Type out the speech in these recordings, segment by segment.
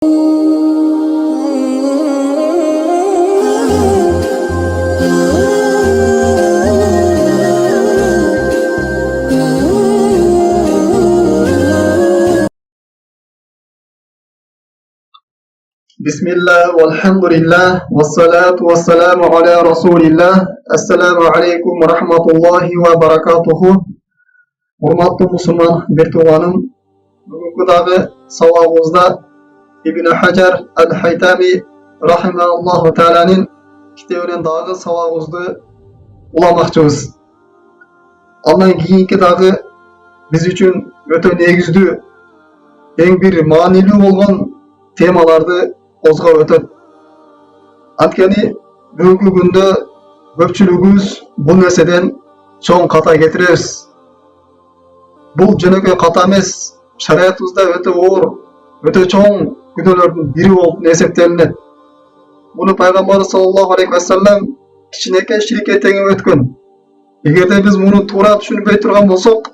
Bismillah, walhamdulillah, wassalatu wassalamu ala rasulillah. Assalamu alaikum wa rahmatullahi wa barakatuhu. Hurmatly musulman bir tuğanım, bugünkü dağı savabımızda İbn Hajar al-Haytami rahimahullahu ta'ala'nın kitabının dağı savabımızda ulamakçıyız. Ondan keyinki dağı biz üçün öte negizdi, en bir manili olgan temalarda ozga ötөт. Antkeni бүгүнкү күндө көпчүлүгүбүз бул нерседен чоң ката кетиребиз. Бул жөнөкөй ката эмес, шариятыбызда өтө оор, өтө чоң күнөөлөрдүн бири болуп эсептелинет. Муну пайгамбар саллаллаху алейхи ва саллям кичинекей ширикке теңеп өткөн. Эгерде биз муну туура түшүнбөй турган болсок,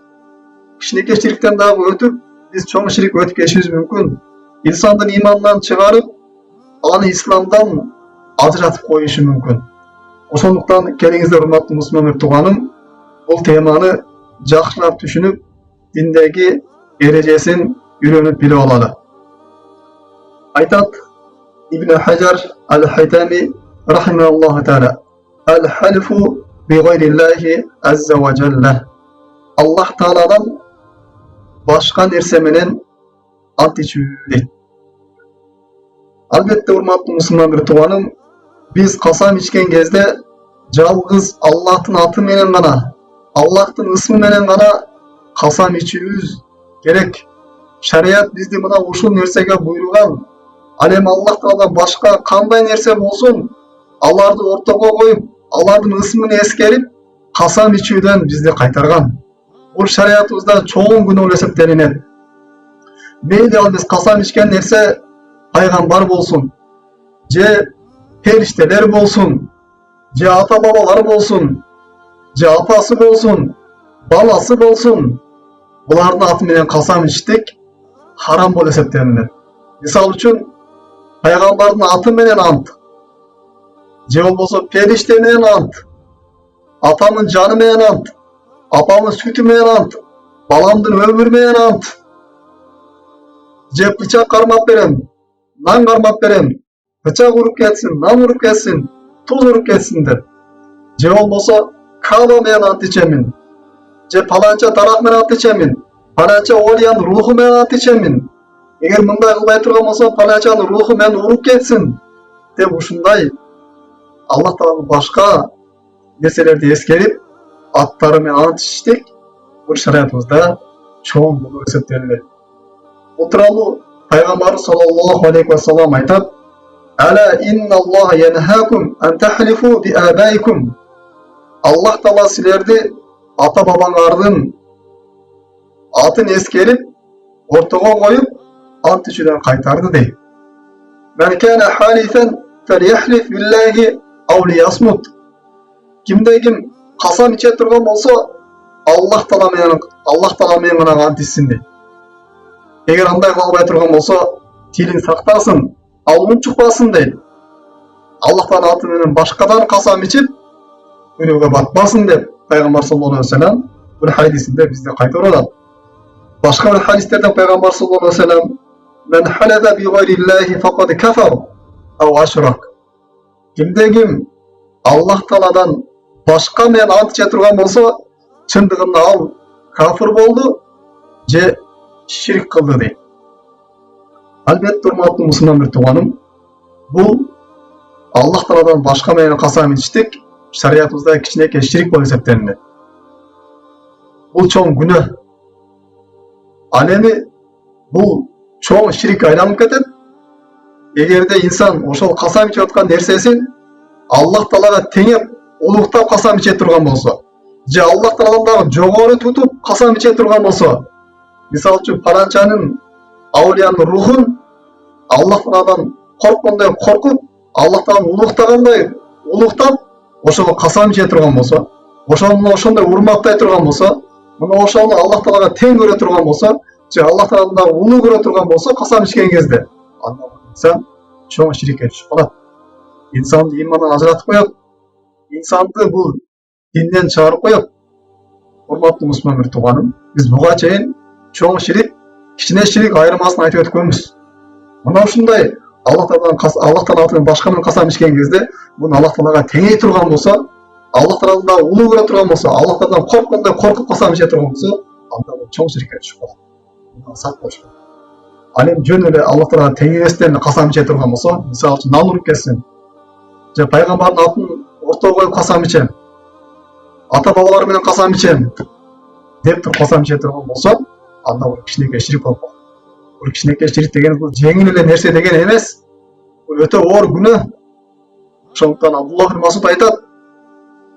кичинекей шириктен дагы өтүп, биз чоң ширик өтүп кетишибиз мүмкүн. İnsanın imandan çıkarıp, аны İslam'dan ajratып koyuşu mümkün. Oşonduktan kelingizler hurmatly musulman tuğanım, bu temany jakşylap düşünüp, dindeki erejesin үйrөнүp bile olalı. Aytat İbn Hajar al-Haytami rahimahullahu ta'ala, el-halfu bi gayrillahi azze ve celle. Allah Ta'ala'dan başka nerse menen ant içүүdü. Albatta hurmatly musulman bir tuğanım, biz kasam içken кезде жалгыз Allah'tın atı menen gana, Allah'tın ismi menen gana kasam içүүbüz gerek. Şariat bizdi mına uşul nersege buyurgan. Al эми Allah Taala başka kanday nerse bolsun, alardı ortaga koyup, alardın ismini eskerip, kasam içүүдөн bizdi kaytargan. Bul şariatыбызda çoğun günah eseptelinet. Meyli al biz kasam içken nerse paygambar bolsun, je perişteler bolsun, je ata babalar bolsun, je apası bolsun, balası bolsun, bulardın atı menen kasam içtik, haram bol eseptelinet. Misal üçün, paygambardın atı menen ant, je bolboso perişte menen ant, atamın canı menen ant, apamın sütü menen ant, balamdın ömür menen ant, je bıçak karmap berem, nan karmap berem, bıçak urup ketsin, nan urup ketsin, tuz urup ketsin der. Je bolboso Kaaba menen ant içemin, je palanca tarak menen ant içemin, palanca oliyanın ruhu menen ant içemin. Eger mындай kılbay turgan bolsa palancanın ruhu menen urup ketsin dep ушундай Allah Taala başka meselelerdi eskerip attары менен ant içtik. Bu şariatımızda çoğun bunu eseptelinet. Bu turalı Peygamber sallallahu aleyhi ve sellem aytap: "Ala innallaha yenhaakum an tahlifu bi abaikum." Allah Taala sizlerdi ata babaňardın atın eskerip ortaga koyup ant içүүдөн kaytardı deyip. Men kana halifen felyahlif billahi aw liyasmut. Kimde kim kasam içe turgan bolsa Allah Taala menen gana ant içsin deyip. Eger андай kılbay turgan bolsa tilin saktasın, alın çıkmasın deyip. Allah Taala atı menen başkadan kasam içip günöge batmasın deyip Peygamber sallallahu aleyhi ve sellem bir hadisinde bizde kaytarılan. Başka bir hadislerde Peygamber sallallahu aleyhi ve sellem men halafa bi gayrillahi faqad kafar aw aşrak. Kimde kim Allah Taala'dan başka menen ant içe turgan bolsa çındыгында al kafir boldu, je şirk kıldı deyip. Albatta hurmatly musulman bir tuğanım, bu Allah Taala'dan başka menen kasam içtik, şariatımızda kичинекей şirk bol eseptelinet. Bu çoğun günah. Al эми bu çoğun şirk aylanıp ketet. Egerde insan oşol kasam içip atkан nersesin Allah Taalaga teňep, ulugtap kasam içe turgan bolsa, je Allah Taaladan dagы jogorу tutup kasam içe turgan bolsa, misal üçün palançanın, awliyanın ruhun Allah Taaladan korkkanday korkup, Allah Taaladan ulugtaganday ulugtap, oşol kasam içe turgan bolsa, oşonu ошондой урматтay turgan bolsa, muna oşonu Allah Taalaga teң көрө turgan bolsa, же Allah Taaladan ulug көрө турган болсо, касам ичкен кезде инсан чоң ширикке түшүп калат. Инсанды имандан ажыратып коет. Инсанды бул динден чыгарып коет. Урматтуу мусулман бир тууганым, биз буга чейин чоң ширик, кичине ширик айырмасын айтып өткөнбүз. Мына ушундай Аллахтан аты менен башка менен касам ичкен кезде, муну Аллах Таалага теңей турган болсо, Аллах Тааладан улуу көрө турган болсо, Аллах Тааладан корккондой коркуп касам иче турган болсо, анда бул чоң ширикке түшүп калат. Мындан сак болуш керек. Ал эми жөн эле Аллах Таалага тең эместен касам иче турган болсо, мисалы үчүн нан уруп кетсин, же пайгамбардын атын ортого коюп касам ичем, ата бабалар менен касам ичем деп туруп касам иче турган болсо, анда бул кичинекей ширик болуп калат. Бул кичинекей ширик деген бул жеңил эле нерсе деген эмес. Бул өтө оор күнөө. Ошондуктан Абдулла ибн Масуд айтат,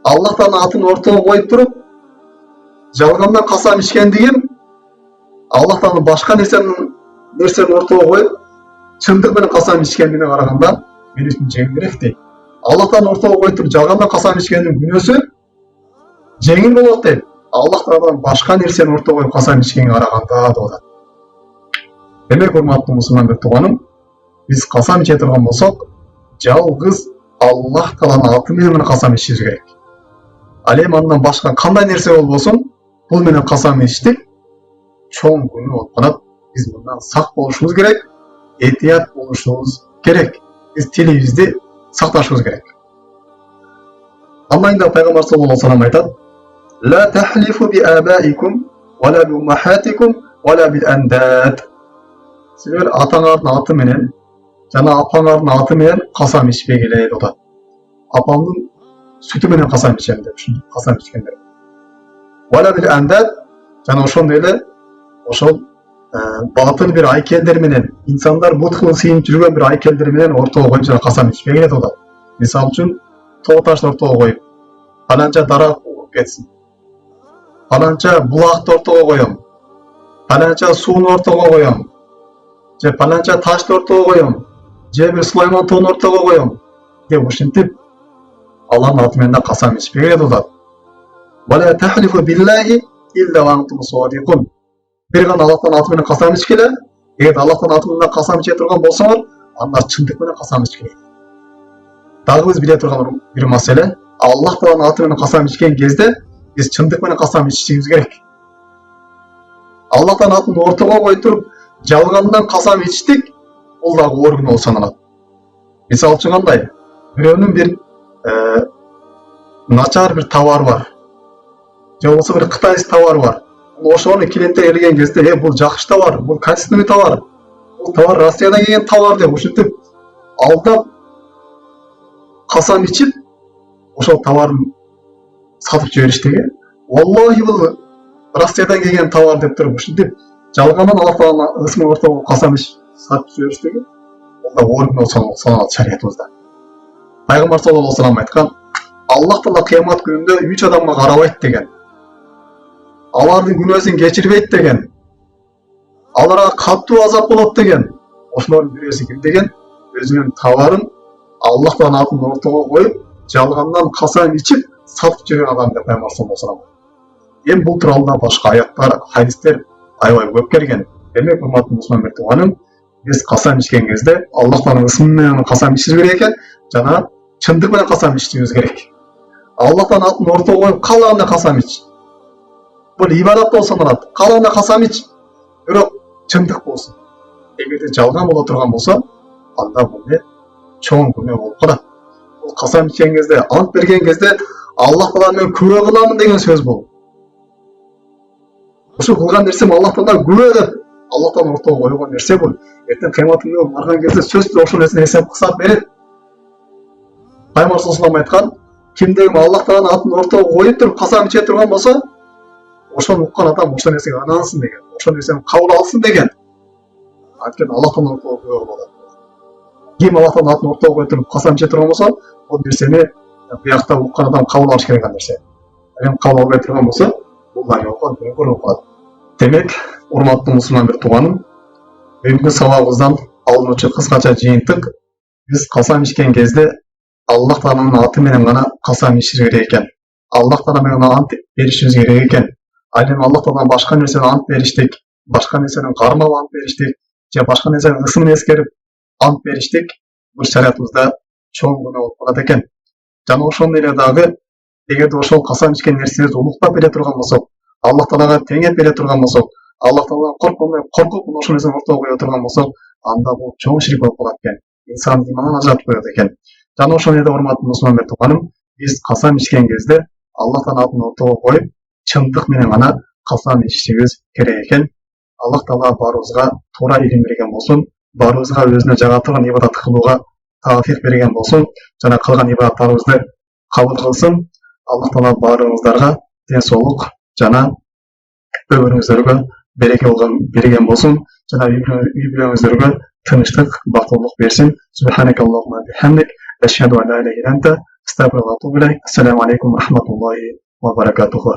Аллахтан атын ортого коюп туруп, жалгандан касам ичкендигим Аллахтан башка нерсени ортого коюп, чындык менен касам ичкендигине караганда мен үчүн жеңилирээк дейт. Аллахтан ортого коюп туруп жалгандан касам ичкендин күнөөсү жеңил болот дейт. Аллахтан башка нерсени ортого коюп касам ичкенге караганда деп атат. Демек, урматтуу мусулман бир тууганым, биз касам иче турган болсок, жалгыз Аллах Тааланын аты менен касам ичишибиз керек. Ал эми андан башка кандай нерсе болбосун, бул менен касам ичтик чоң күнөө болуп калат. Биз мындан сак болушубуз керек, этият болушубуз керек. Биз тилибизди сакташыбыз керек. Андан кийин пайгамбар саллаллаху алейхи ва саллям айтат: "Ла тахлифу би абаикум ва ла би уммахатикум ва ла бил андад." Силер атаңардын аты менен жана апаңардын аты менен касам ичпегиле деп атат. Апамдын сүтү менен касам ичем деп касам ичкендер. Ва ла бил андад жана ошондой эле ошол батыл бир айкелдер менен, инсандар бут кылып сыйынып жүргөн бир айкелдер менен ортого коюп жана касам ичпегиле деп атат. Мисалы үчүн тоо ташты ортого коюп, паланча дарак уруп кетсин, паланча булакты ортого коем, паланча сууну ортого коем, же паланча ташты ортого коем, же бир Сулайман тоонун ортого коем деп ушинтип Аллахтын аты менен касам ичпегиле деп атат. Вала тахлифу биллахи илля ва антум садикун. Бир гана Аллахтын аты менен касам ичкиле. Эгер Аллахтын аты менен касам иче турган болсоңор, анда чындык менен касам ичкиле. Дагы биз биле турган бир маселе, Аллах Тааланын аты менен касам ичкен кезде биз чындык менен касам ичишибиз керек. Аллахтын атын ортого коюп туруп, жалгандан касам ичтик, бул дагы оор күнөө болуп саналат. Мисалы үчүн кандай? Бирөөнүн бир начар бир товар бар. Же болбосо бир кытайский товар бар. Ошону клиенттер келген кезде, бул жакшы товар, бул качественный товар. Бул товар Россиядан келген товар деп ушинтип алдап касам ичип, ошол товарын сатып жибериштеги. Валлахи бул Россиядан келген товар деп туруп ушинтип жалгандан Аллахтын ысмын ортого касам ичип сатып жибериштеги. Бул да оор күнөө саналат шариятыбызда. Пайгамбар саллаллаху алейхи ва саллям айткан, Аллах Таала кыямат күнүндө 3 адамга карабайт деген. Алардын күнөөсүн кечирбейт деген. Аларга катуу азап болот деген. Ошолордун бирөөсү ким деген? Өзүнүн товарын Аллах Тааланын атын ортого коюп, жалгандан касам ичип сатып жүргөн адам деп Пайгамбар саллаллаху алейхи ва саллям. Эми бул тууралуу башка аяттар, хадистер аябай көп келген. Демек, урматтуу мусулман бир тууганым, биз касам ичкен кезде Аллах Тааланын ысмы менен касам ичишибиз керек экен, жана чындык менен касам ичишибиз керек. Аллахтын атын ортого коюп каалаганда касам ич. Бул ибадат болуп саналат. Каалаганда касам ич, бирок чындык болсун. Эгерде жалган боло турган болсо, анда бул чоң күнөө болуп калат. Бул касам ичкен кезде, ант берген кезде Аллах Таала менен күбө кыламын деген сөз бул. Ушул кылган нерсем Аллах Таала күбө деп Аллахтан ортого койгон нерсе бул. Эртең кыямат күнү барган кезде сөзсүз ошол нерсени эсеп кылсак берет. Пайгамбар саллаллаху алейхи ва саллям айткан, кимде Аллах Тааланын атын ортого коюп туруп касам иче турган болсо, ошону уккан адам ошол нерсеге ынансын деген, ошол нерсени кабыл алсын деген. Анткени Аллахтан ортого күбө болот. Ким Аллахтан атын ортого коюп туруп касам иче турган болсо, бул нерсени биякта уккан адам кабыл алыш керек нерсе. Эми кабыл албай турган болсо, бул да күнөө болуп калат. Демек, урматтуу мусулман бир тууганым, бүгүнкү сабагыбыздан алынуучу кыскача жыйынтык, биз касам ичкен кезде Аллах Тааланын аты менен гана касам ичишибиз керек экен. Аллах Таала менен ант беришибиз керек экен. Ал эми Аллах Тааладан башка нерсени ант бериштик, башка нерсенин кармап ант бериштик, же башка нерсенин ысымын эскерип ант бериштик бул шариатыбызда чоң күнөө болуп калат экен. Жана ошондой эле дагы эгерде ошол касам ичкен нерсебизди улуктап бере турган болсок, Аллах Таалага теңеп бере турган болсок, Аллах Тааладан коркпой коркуп ошол нерсени ортого кое турган болсок, анда бул чоң ширк болуп калат экен. Инсан иманын ажыратып коет экен. Жана ошол жерде урматтуу мусулман тууганым, биз касам ичкен кезде Аллахтын атын ортого коюп, чындык менен гана касам ичишибиз керек экен. Аллах Таала баарыбызга туура илим берген болсун, баарыбызга өзүнө жагатылган ибадат кылууга таафик берген болсун, жана калган ибадаттарыбызды кабыл кылсын. Аллах Таала баарыбыздарга ден соолук жана өмүрүңүздөргө береке берген болсун, жана үй-бүлөңүздөргө тынычтык, бактылык берсин. Субханакаллахумма бихамдик, ашхаду ан ла илаха илля анта, астагфирука ва атубу илейк. Ассаламу алейкум ва рахматуллахи ва баракатуху.